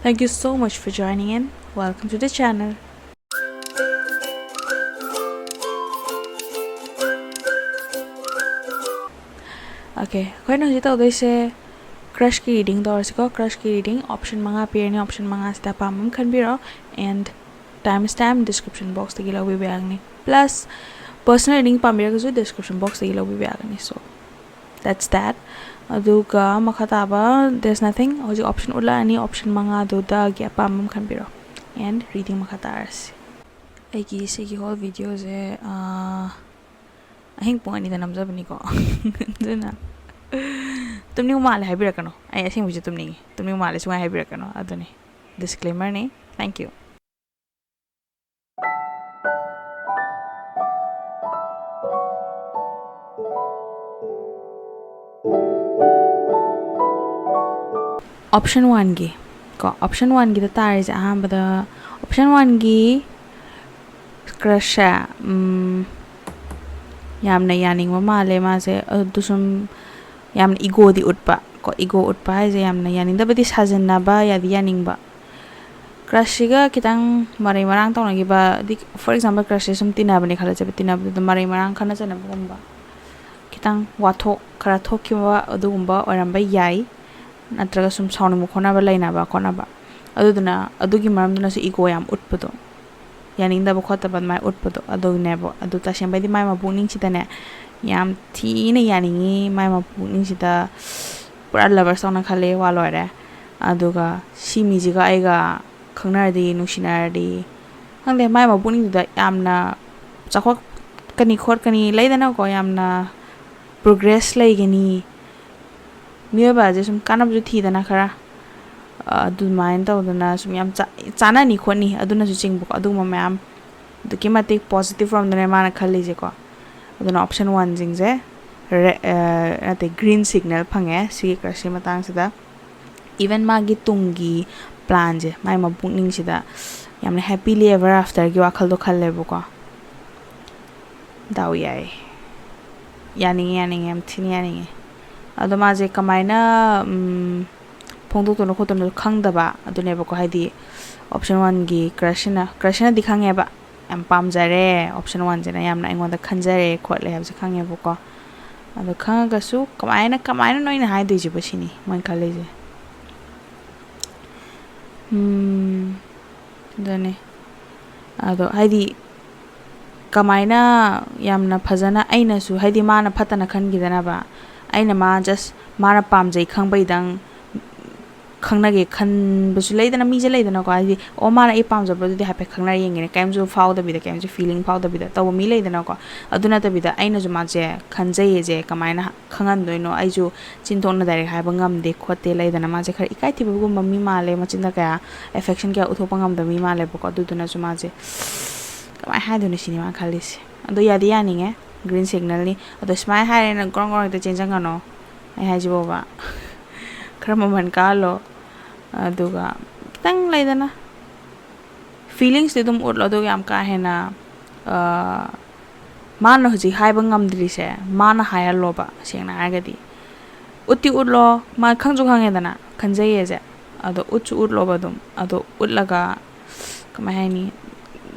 Thank you so much for joining in. Welcome to the channel. Okay, koi na jita uday se crush ki reading dor se ko crush ki reading option manga appear ni option manga sta pamam khan biro and timestamp description box te gila bi ni plus personal reading pamira ko description box te gila bi ni so that's that. Aduga makataba there's nothing hoji option ula ani option manga do da gya pamam khan biro and reading makataras. Aigi se ki whole video se I think point ni da namjabani ko duna tumni umale haibirakano ai asing buju tumni umale sungai haibirakano aduni disclaimer ni. Thank you. Option 1 gi ko option 1 gi da tare je ahambada option 1 gi crush yamna yaning male ma se dusum yamna ego di utpa ko ego utpa hai je yamna yaning da badi sajan na ba ya di yaning ba crush ga kitang marai marang tawna gi ba for example crush sum tina bani khala je tina da marai marang khana jana bomba kitang wathok khara thokki ba adugumba oram ba yai natraga sum sauni mu khona ba laina ba khona ba aduduna adugi maram duna se ego yam utpado yaning da ba khota ba mai utpado adug nebo adu ta sem bai di mai ma buning chitane yam thina yaningi mai ma buning chita pura lover sona khale wa loire aduga simi jiga aiga khangnar di nusinar di hangde mai ma buning da yamna chakhok kani khor kani laidana ko yamna progress laigani miyo ba je sum kanam ju thi dana khara adu mind ta udana sum yam chana ni khoni aduna ju chingbu adu ma ma'am duki mate positive from the mana khali je ko aduna option 1 jing je ate green signal phange si crush matang sida even magi tungi plan je mai ma buning sida yamna happily ever after gi wakhal do khalle bu ko daw yai yani yam thini yani ado ma je kamaina phongdok to no khoton khangda ba adune ba ko haidi option 1 gi crush na dikhange ba am pam jare option 1 jena yamna ingonda khanjare khotle hab je khange bu ko ado khanga su kamaina noina haidi je basini man khale je dane ado haidi kamaina yamna phajana aina su haidi mana phatana khangidana ba aina ma just mara pam jai khangbai dang khangna ge khan busu leidana mi je leidana ko ai o mara e pam jabro di hape khangna yengene kaim ju faw da bi da kaim ju feeling faw da bi da taw mi leidana ko aduna ta bi da aina ju ma je khanjai je kamaina khangan doino ai ju chinton na direct hai bangam de khote leidana ma je khar ikai ti bu mami male ma chinda ka affection ka uthopa ngam da mi male bu ko aduna ju ma je kamai ha do ni cinema khalis ado yadi yani nge green signal ni ado smile ha re na grong grong de chenjang no ai ha ji bo ba khara man ka lo aduga kitang laidana feelings de dum utlo do yam ka hena mana hoji haiba ngamdri se mana haya lo ba sengna agadi utti utlo ma khangju khange dana khanjai je ado uchu utlo ba dum ado utlaga kama hani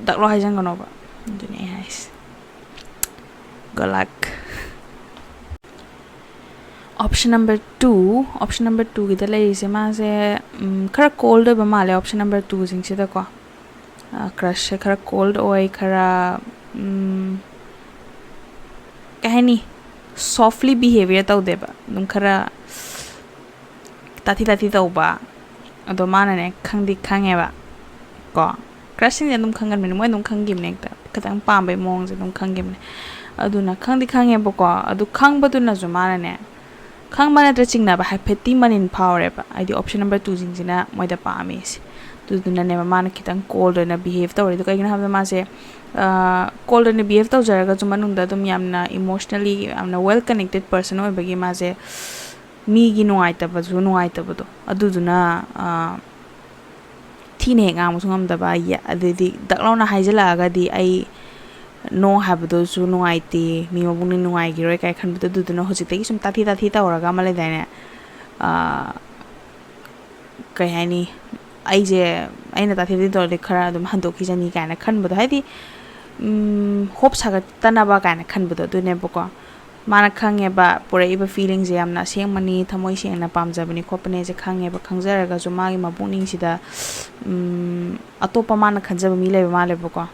daklo haijang no ba duni hais good luck. Option number 2 gida lai se ma se khara cold ba male option number 2 jing se da ko crush se khara cold oi khara kahani softly behavior tau de ba dum khara tati tau ba ado mana ne khangdi khange ba ko crushing ne dum khangan me moi dum khangim ne ta katang pam bai mong je dum khangim ne aduna khangdi khange ba ko adu khang ba du na ju mana ne khang mana tra chingna ba happy manin power ba id option number 2 jing jina moi da pa mi tu duna ne ma mana kitang cold na behave tawri to kai na ha ma se cold na behave taw jaraga ju manung da dum yamna emotionally amna well connected person oi bagi ma se mi gi no ai ta ba ju no ai ta ba do adu duna thine nga mu ngam da ba ya adi daklo na haijala ga di ai no habdo su no ai ti mi ma buni no ai gi roi kai khan bu du no hojik te sum tathi ta ora ga male dai ne kai hani ꯑꯩꯁꯦ ꯑꯩꯅ ꯇꯥꯊꯤꯗꯤ ꯇꯧꯔꯗꯤ ꯈꯔ ꯑꯗꯨꯝ ꯍꯟꯗꯣꯛꯈꯤꯖꯅꯤ ꯀꯥꯏꯅ ꯈꯟꯕꯗꯣ ꯍꯥꯏꯗꯤ ꯍꯣꯞ ꯁꯥꯒꯠꯇꯅꯕ ꯀꯥꯏꯅ ꯈꯟꯕꯗꯣ ꯑꯗꯨꯅꯦꯕꯀꯣ ꯃꯥꯅ ꯈꯪꯉꯦꯕ ꯄꯨꯔꯛꯏꯕ ꯐꯤꯂꯤꯡꯁꯦ ꯌꯥꯝꯅ ꯑꯁꯦꯡꯕꯅꯤ ꯊꯃꯣꯏ ꯁꯦꯡꯅ ꯄꯥꯝꯖꯕꯅꯤ ꯈꯣꯠꯄꯅꯦꯁꯦ ꯈꯪꯉꯦꯕ ꯈꯪꯖꯔꯒꯁꯨ ꯃꯥꯒꯤ ꯃꯄꯨꯛꯅꯤꯡꯁꯤꯗ ꯑꯇꯣꯞꯄ ꯃꯥꯅ ꯈꯟꯖꯕ ꯃꯤ ꯂꯩꯕ ꯃꯥꯜꯂꯦꯕꯀꯣ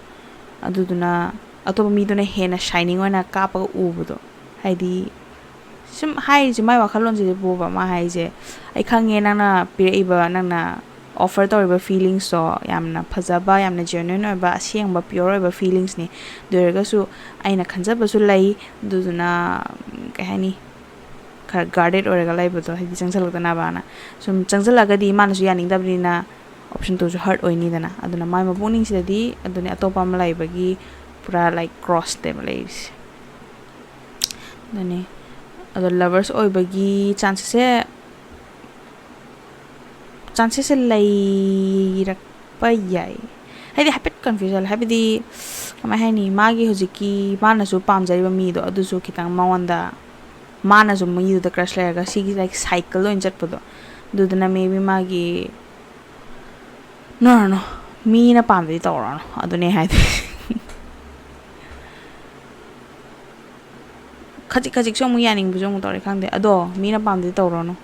ꯑꯗꯨꯗꯨꯅ ꯑꯇꯣꯞꯄ ꯃꯤꯗꯨꯅ ꯍꯦꯟꯅ ꯁꯥꯏꯅꯤꯡ ꯑꯣꯏꯅ ꯀꯥꯞꯄꯒ ꯎꯕꯗꯣ ꯍꯥꯏꯗꯤ ꯁꯨꯝ ꯍꯥꯏꯔꯤꯁꯦ ꯃꯥꯏ ꯋꯥꯈꯜꯂꯣꯟꯁꯤꯗ ꯄꯨꯕ ꯃꯥ ꯍꯥꯏꯁꯦ ꯑꯩ ꯈꯪꯉꯦ ꯅꯪꯅ ꯄꯤꯔꯛꯏꯕ ꯅꯪꯅ ꯑꯣꯐꯔ ꯇꯧꯔꯤꯕ ꯐꯤꯂꯤꯡꯁꯇꯣ ꯌꯥꯝꯅ ꯐꯖꯕ ꯌꯥꯝꯅ ꯖꯦꯅꯨꯏꯟ ꯑꯣꯏꯕ ꯑꯁꯦꯡꯕ ꯄꯤꯌꯣꯔ ꯑꯣꯏꯕ ꯐꯤꯂꯤꯡꯁꯅꯤ ꯑꯗꯨ ꯑꯣꯏꯔꯒꯁꯨ ꯑꯩꯅ ꯈꯟꯖꯕꯁꯨ ꯂꯩ ꯑꯗꯨꯗꯨꯅ ꯀꯩ ꯍꯥꯏꯅꯤ ꯈꯔ ꯒꯥꯔꯗꯦꯠ ꯑꯣꯏꯔꯒ ꯂꯩꯕꯗꯣ ꯍꯥꯏꯗꯤ ꯆꯪꯁꯤꯜꯂꯛꯇꯅꯕꯅ ꯁꯨꯝ ꯆꯪꯁꯤꯜꯂꯒꯗꯤ ꯃꯥꯅꯁꯨ ꯌꯥꯅꯤꯡꯗꯕꯅꯤꯅ ꯑꯣꯞꯁꯟ 2ꯁꯨ ꯍꯔꯠ ꯑꯣꯏꯅꯤꯗꯅ ꯑꯗꯨꯅ ꯃꯥꯏ ꯃꯄꯨꯛꯅꯤꯡꯁꯤꯗꯗꯤ ꯑꯗꯨꯅꯤ ꯑꯇꯣꯞꯄ ꯑꯃ ꯂꯩꯕꯒꯤ ꯄꯨꯔꯥ ꯂꯥꯏꯛ ꯀ꯭ꯔꯣꯁꯅꯦꯕ ꯂꯩꯔꯤꯁꯦ ꯑꯗꯨꯅꯤ ꯑꯗꯣ ꯂꯚꯔꯁ ꯑꯣꯏꯕꯒꯤ ꯆꯥꯟꯁꯦꯁꯁꯦ ꯂꯩꯔꯛꯄ ꯌꯥꯏ ꯍꯥꯏꯗꯤ ꯍꯥꯏꯐꯦꯠ ꯀꯟꯐ꯭ꯌꯨꯖꯟ ꯍꯥꯏꯕꯗꯤ ꯀꯃꯥꯏ ꯍꯥꯏꯅꯤ ꯃꯥꯒꯤ ꯍꯧꯖꯤꯛꯀꯤ ꯃꯥꯅꯁꯨ ꯄꯥꯝꯖꯔꯤꯕ ꯃꯤꯗꯣ ꯑꯗꯨꯁꯨ ꯈꯤꯇꯪ ꯃꯉꯣꯟꯗ ꯃꯥꯅꯁꯨ ꯃꯤꯗꯨꯗ ꯀ꯭ꯔꯁ ꯂꯩꯔꯒ ꯁꯤꯒꯤ ꯂꯥꯏꯛ ꯁꯥꯏꯀꯜ ꯑꯣꯏꯅ ꯆꯠꯄꯗꯣ ꯑꯗꯨꯗꯨꯅ ꯃꯦꯕꯤ ꯃꯥꯒꯤ ꯅꯣ ꯃꯤꯅ ꯄꯥꯝꯗꯗꯤ ꯇꯧꯔꯅꯣ ꯑꯗꯨꯅꯦ ꯍꯥꯏꯗꯤ ꯈꯖꯤꯛꯁꯨ ꯑꯃꯨꯛ ꯌꯥꯅꯤꯡꯕꯁꯨ ꯑꯃꯨꯛ ꯇꯧꯔꯦ ꯈꯪꯗꯦ ꯑꯗꯣ ꯃꯤꯅ ꯄꯥꯝꯗꯗꯤ ꯇꯧꯔꯅꯨ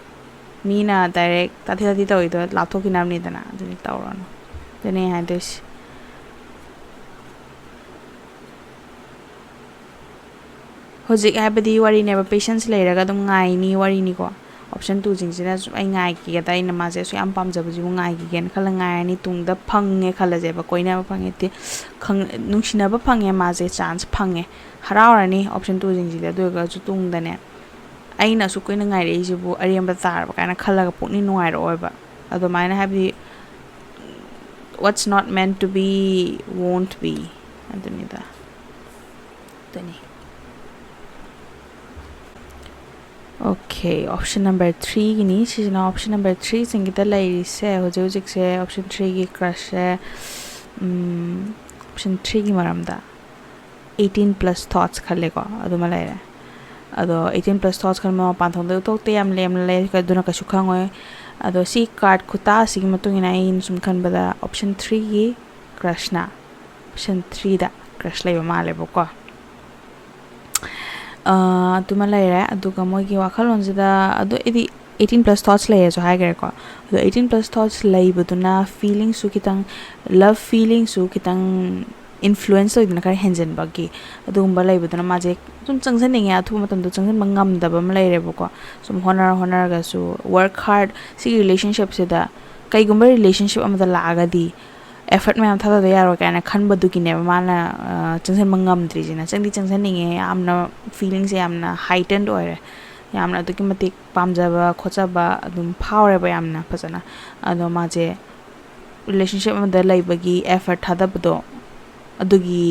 ꯃꯤꯅ ꯗꯥꯏꯔꯦꯛ ꯇꯥꯊꯤ ꯇꯧꯔꯤꯗꯣ ꯂꯥꯞꯊꯣꯛꯈꯤꯅꯕꯅꯤꯗꯅ ꯑꯗꯨꯗꯤ ꯇꯧꯔꯅꯨ ꯑꯗꯨꯅꯦ ꯍꯥꯏꯗꯣꯏꯁꯦ ꯍꯧꯖꯤꯛ ꯍꯥꯏꯕꯗꯤ ꯋꯥꯔꯤꯅꯦꯕ ꯄꯦꯁꯦꯟꯁ ꯂꯩꯔꯒ ꯑꯗꯨꯝ ꯉꯥꯏꯅꯤ ꯋꯥꯔꯤꯅꯤꯀꯣ ꯑꯣꯞꯁꯟ 2ꯁꯤꯡꯁꯤꯅ ꯁꯨꯝ ꯑꯩ ꯉꯥꯏꯈꯤꯒꯦꯗ ꯑꯩꯅ ꯃꯥꯁꯦ ꯑꯁꯨꯛ ꯌꯥꯝ ꯄꯥꯝꯖꯕꯁꯤꯕꯨ ꯉꯥꯏꯈꯤꯒꯦꯅ ꯈꯜꯂ ꯉꯥꯏꯔꯅꯤ ꯇꯨꯡꯗ ꯐꯪꯉꯦ ꯈꯜꯂꯁꯦꯕ ꯀꯣꯏꯅꯕ ꯐꯪꯉꯦ ꯅꯨꯡꯁꯤꯅꯕ ꯐꯪꯉꯦ ꯃꯥꯁꯦ ꯆꯥꯟꯁ ꯐꯪꯉꯦ ꯍꯔꯥꯎꯔꯅꯤ ꯑꯣꯞꯁꯟ 2ꯁꯤꯡꯁꯤꯗꯤ ꯑꯗꯨ ꯑꯣꯏꯔꯒꯁꯨ ꯇꯨꯡꯗꯅꯦ ꯑꯩꯅ ꯑꯁꯨꯛ ꯀꯨꯏꯅ ꯉꯥꯏꯔꯛꯏꯁꯤꯕꯨ ꯑꯔꯦꯝꯕ ꯇꯥꯔꯕ ꯀꯥꯏꯅ ꯈꯜꯂꯒ ꯄꯨꯛꯅꯤꯡ ꯅꯨꯡꯉꯥꯏꯔꯛꯑꯣꯏꯕ ꯑꯗꯨꯃꯥꯏꯅ ꯍꯥꯏꯕꯗꯤ what's not meant to be won't be ꯑꯗꯨꯅꯤꯗ ꯑꯗꯨꯅꯤ ꯑꯣꯀꯦ ꯑꯣꯞꯁꯟ ꯅꯝꯕꯔ 3ꯒꯤꯅꯤ ꯁꯤꯁꯤꯅ ꯑꯣꯞꯁꯟ ꯅꯝꯕꯔ 3ꯁꯤꯡꯒꯤꯗ ꯂꯩꯔꯤꯁꯦ ꯍꯧꯖꯤꯛꯁꯦ ꯑꯣꯞꯁꯟ 3ꯒꯤ ꯀ꯭ꯔꯁꯁꯦ ꯑꯣꯞꯁꯟ 3ꯒꯤ ꯃꯔꯝꯗ 18+ ꯊꯣꯠꯁ ꯈꯜꯂꯦꯀꯣ ꯑꯗꯨꯃ ꯂꯩꯔꯦ ꯑꯗꯣ 18+ ꯊꯣꯠꯁ ꯈꯟꯕ ꯃꯄꯥꯟꯊꯣꯡꯗ ꯎꯊꯣꯛꯇꯦ ꯌꯥꯝ ꯂꯦꯝꯅ ꯂꯩ ꯑꯗꯨꯅ ꯀꯩꯁꯨ ꯈꯪꯉꯣꯏ ꯑꯗꯣ ꯁꯤ ꯀꯥꯔꯠ ꯈꯨꯇꯥ ꯑꯁꯤꯒꯤ ꯃꯇꯨꯡ ꯏꯟꯅ ꯑꯩꯅ ꯁꯨꯝ ꯈꯟꯕꯗ ꯑꯣꯞꯁꯟ 3ꯒꯤ ꯀ꯭ꯔꯁꯅ ꯑꯣꯞꯁꯟ 3ꯗ ꯀ꯭ꯔꯁ ꯂꯩꯕ ꯃꯥꯜꯂꯦꯕꯀꯣ ꯑꯗꯨꯃ ꯂꯩꯔꯦ ꯑꯗꯨꯒ ꯃꯣꯏꯒꯤ ꯋꯥꯈꯜꯂꯣꯟꯁꯤꯗ ꯑꯗꯣ ꯑꯩꯗꯤ 18+ ꯊꯣꯠꯁ ꯂꯩꯌꯦꯁꯨ ꯍꯥꯏꯈ꯭ꯔꯦꯀꯣ ꯑꯗꯣ 18+ ꯊꯣꯠꯁ ꯂꯩꯕꯗꯨꯅ ꯐꯤꯂꯤꯡꯁꯨ ꯈꯤꯇꯪ ꯂꯞ ꯐꯤꯂꯤꯡꯁꯨ ꯈꯤꯇꯪ ꯏꯟꯐ꯭ꯂꯨꯌꯦꯟꯁ ꯑꯣꯏꯗꯅ ꯈꯔ ꯍꯦꯟꯖꯤꯟꯕꯒꯤ ꯑꯗꯨꯒꯨꯝꯕ ꯂꯩꯕꯗꯨꯅ ꯃꯥꯁꯦ ꯁꯨꯝ ꯆꯪꯁꯟꯅꯤꯡꯉꯦ ꯑꯊꯨꯕ ꯃꯇꯝꯗ ꯆꯪꯁꯤꯟꯕ ꯉꯝꯗꯕ ꯑꯃ ꯂꯩꯔꯦꯕꯀꯣ ꯁꯨꯝ ꯍꯣꯠꯅꯔꯒꯁꯨ ꯋꯥꯔꯛ ꯍꯥꯔꯠ ꯁꯤꯒꯤ ꯔꯤꯂꯦꯁꯟꯁꯤꯞꯁꯤꯗ ꯀꯩꯒꯨꯝꯕ ꯔꯤꯂꯦꯁꯟꯁꯤꯞ ꯑꯃꯗ ꯂꯥꯛꯑꯒꯗꯤ ꯑꯦꯐꯔꯠ ꯃꯌꯥꯝ ꯊꯥꯗꯕ ꯌꯥꯔꯣꯏ ꯀꯥꯏꯅ ꯈꯟꯕꯗꯨꯒꯤꯅꯦꯕ ꯃꯥꯅ ꯆꯪꯁꯤꯟꯕ ꯉꯝꯗ꯭ꯔꯤꯁꯤꯅ ꯆꯪꯁꯟꯅꯤꯡꯉꯦ ꯌꯥꯝꯅ ꯐꯤꯂꯤꯡꯁꯦ ꯌꯥꯝꯅ ꯍꯥꯏꯇꯟ ꯑꯣꯏꯔꯦ ꯌꯥꯝꯅ ꯑꯗꯨꯛꯀꯤ ꯃꯇꯤꯛ ꯄꯥꯝꯖꯕ ꯈꯣꯠꯆꯕ ꯑꯗꯨꯝ ꯐꯥꯎꯔꯦꯕ ꯌꯥꯝꯅ ꯐꯖꯅ ꯑꯗꯣ ꯃꯥꯁꯦ ꯔꯤꯂꯦꯁꯟꯁꯤꯞ ꯑꯃꯗ ꯂꯩꯕꯒꯤ ꯑꯦꯐꯔꯠ ꯊꯥꯗꯕꯗꯣ ꯑꯗꯨꯒꯤ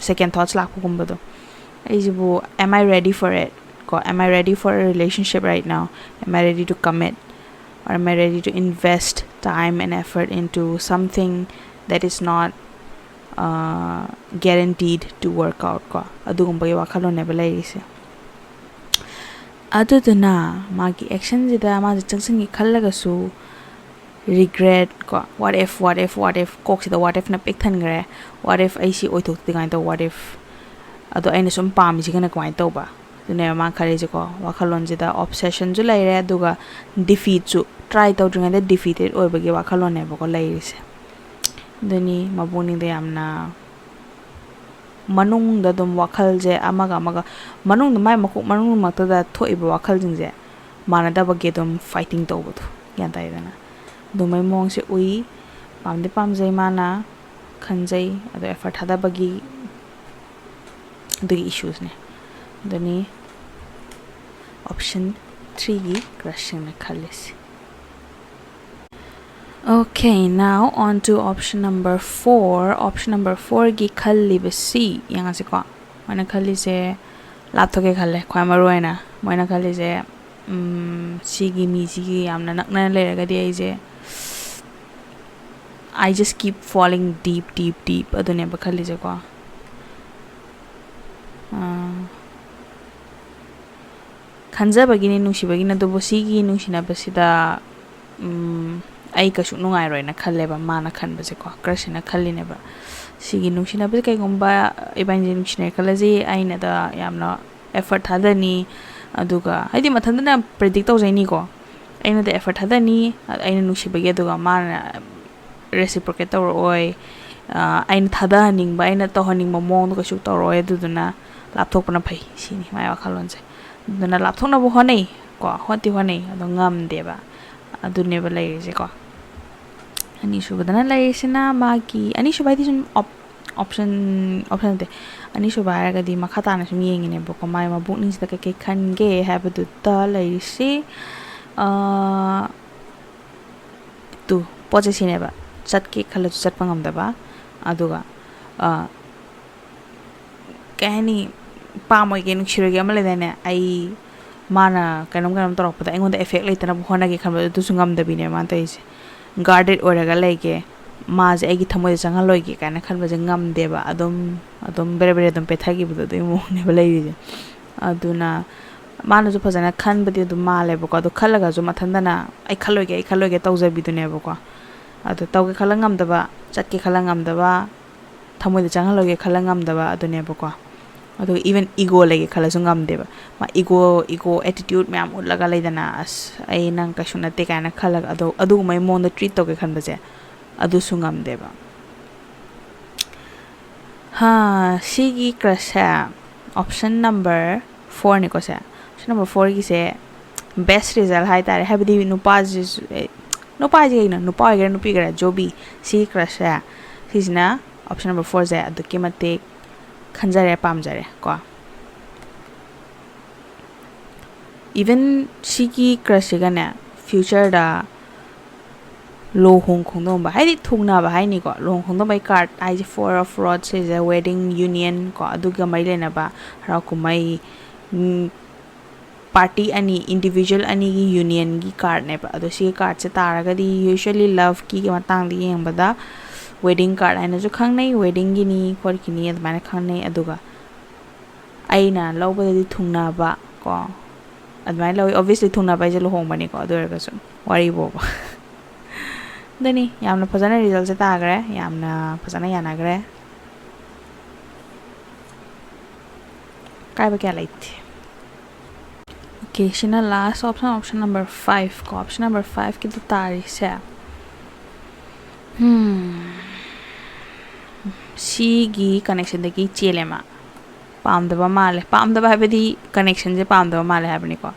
ꯁꯦꯀꯦꯟ ꯊꯣꯠꯁ ꯂꯥꯛꯄꯒꯨꯝꯕꯗꯣ ꯑꯩꯁꯤꯕꯨ am I ready for it ko am I ready for a relationship right now am I ready to commit or am I ready to invest time and effort into something that is not guaranteed to work out ko adugumbai wakhaloneba leise aduduna magi actionsida ma changsingi khallagasu regret ko what if koksida what if na pick thangre what if aisi oithokti gain to what if ado aina sum pamisi kana kwai to ba dune ma khare je ko wakhalonjida obsession ju laire aduga defeat ju try to dringa defeated oibagi wakhalon ne ba ko lairise duni mabuni de amna manung da dum wakhal je amaga manung mai makuk manung makta da thoiba wakhal jingje manada ba ge dum fighting to bu yan tai dana dumai mong se ui pamjai mana khanjai ado effort hada bagi the issues ne dani option 3 gi crush na khalis. Okay, now on to option number 4. Option number 4 gi khalli basi yang ase ko mana khalli se lapthoke khalle khoi maroina moina khalli se sigi mi sigi amna nakna leraga di ai je I just keep falling deep adune ba khalli je ko khanjabagini nungsibagina do sigi nungsina basida ai kasu nungai roi na khalleba mana khanbase ko crush na khallineba sigi nungsina be kai gomba ibanji nungsina khalaji aina da yamna effort hadani aduga haidi mathandana predict tawjaini ko aina da effort hadani aina nungsibage aduga mana reciprocate tawroi aina thada ningba aina tawhaning momong kasu tawroi aduduna lapthokpana phai sini mai wakhalonse duna lapthokna bo honei ko hoti honei ado ngam deba aduneba laise ko ani subadana laisina magi ani subai di option de ani subai ga di makhata na sum yengine bo ko mai ma bukning sida ke khange have to ta laisi tu poje sineba chat ke khala chat pangam daba aduga kahani pamoi ge nukshiroge amale dane ai mana kanam torokpada engonda effect leitana bhona ge khanba tu sungam dabine man taise guarded oraga lege maje egi thamoi changaloi ge kana khanba je ngam deba adum bere bere dum pethagi budo de mo ne balai aduna mana ju phajana khanba de du male boko adu khalaga ju mathandana ai khaloi ge tawja bidune boko adu tawge khalangam daba chatke khalangam daba thamoi de changaloi ge khalangam daba adune boko adu even ego lege khala sungam deba ma ego attitude myam ulaga leidana as ai nang ka shuna te kana khala adu mai mon treat to ke khan baje adu sungam deba ha sigi crush option number 4 ni ko se option number 4 gi se best result hai tare habdi nupa ji na nupa ge nupi ge jobi sigi crush sisna option number 4 je adu ke mate khanjare pamjare ko even shiki crush ga na future da lo hong khong ba hai thungna ba hai ni ko lo hong do bai card ai 4 of rods is a wedding union ko adu ga mai lena ba ra ku mai party ani individual ani gi union gi card ne ba adu si card se tara ga di usually love ki ga matang di yeng ba da wedding card aina ju khangnei wedding gi ni khor ki ni admana khangnei aduga aina lawba di thungna ba ko admai lawi obviously thungna ba je lo hong bani ko adu ga sum wari bo dani yamna phajana result se ta gre yamna phajana yana gre kai ba kya lait okay shina last option number 5 ko option number 5 ki to tari se sigi connection dagi chelema pamdaba male pamdaba habedi connection je pamdaba male habni ko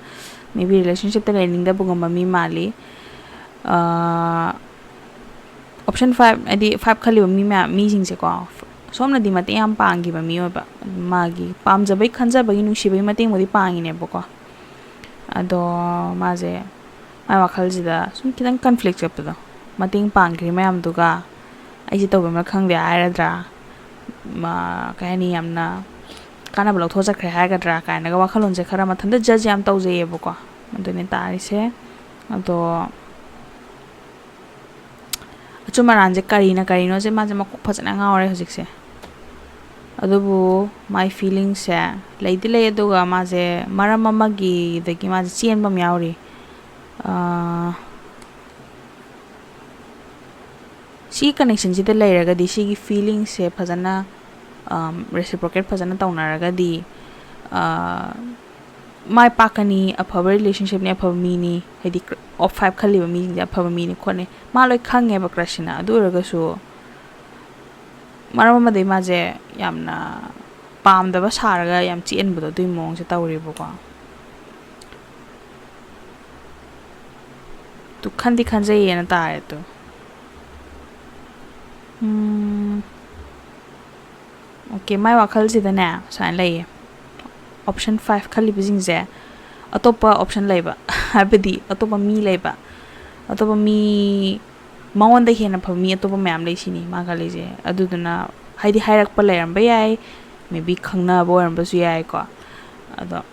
maybe relationship ta learning da bugamba mi mali option 5 adi 5 khali mi jing se ko somna di mate yam pangi ba mi oba magi pamjabai khanjabai nusibai mate modi pangi ne boko ado maje mai wakhal jida sum kitang conflict chapda mating pangri mayam duga aisi to bama khangde airadra ma kahani yamna kana blog thoja khre haigadra kaina ga wakhalon je khara mathanda judge yam tawje boko adune tari se ado achumaran je kari no je ma je makuk phajana ngawre hojik se adubu my feelings se leidi le aduga ma je maram amagi dagi ma je chen bam yauri si connection ji de leiraga di si gi feelings se phajana reciprocate phajana taunaraga di mai pakani aphaba relationship ne aphaba mi ni hedi of 5 khali ba mi ji aphaba mi ni khone ma loi khange ba krashina aduraga su marama de ma je yamna pam da ba saraga yam chen bu do dui mong se tawri bu ko tu khandi khanje yena ta re tu okay mai wakhal si da na san lai option 5 khali bijing je atopa option laiba habedi atopa mi laiba atopa mi mawan da hena phami atopa myam lai sini ma ga lai je aduduna haidi hairak pa lairam ba yai maybe khangna bo ram ba su yai ko ado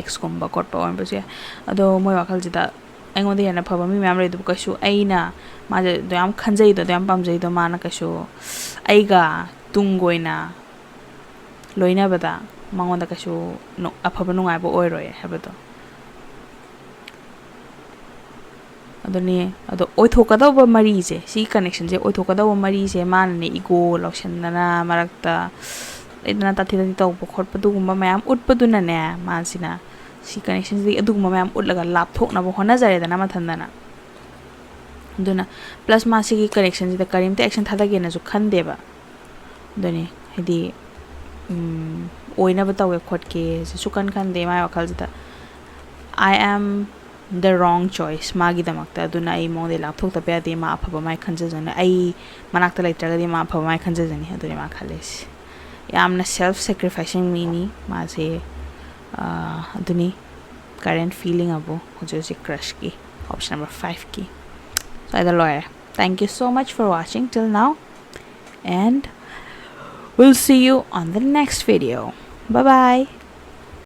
x komba kot pa ram ba su ado moi wakhal jida engon da hena phaba mi myam lai du ka su aina ma je do yam khanjai do yam pamjai do mana ka su aiga tungoina loina bada mangonda kasu no aphaba nungai bo oiroi habado adone ado oithokadaba mari je si connection je oithokadaba mari je manne ego loshandana marakta idana tathidati tawba khotpa dugumba mayam utpaduna ne masina si connection je adugumba mayam utlaga lapthokna bo hona jare dana mathandana duna plus masigi connection je karimte action thadage na ju khandeba done hedi oina batawe khotke sukan khande mai wakal jita I am the wrong choice magi damakta aduna ai mong de lapthok ta pe de ma phaba mai khanja jana ai manakta laitraga de ma phaba mai khanja jani aduni ma khales yamna self sacrificing mini ma se aduni current feeling abo hojo se crush ki option number 5 ki so I the lawyer thank you so much for watching till now and we'll see you on the next video bye bye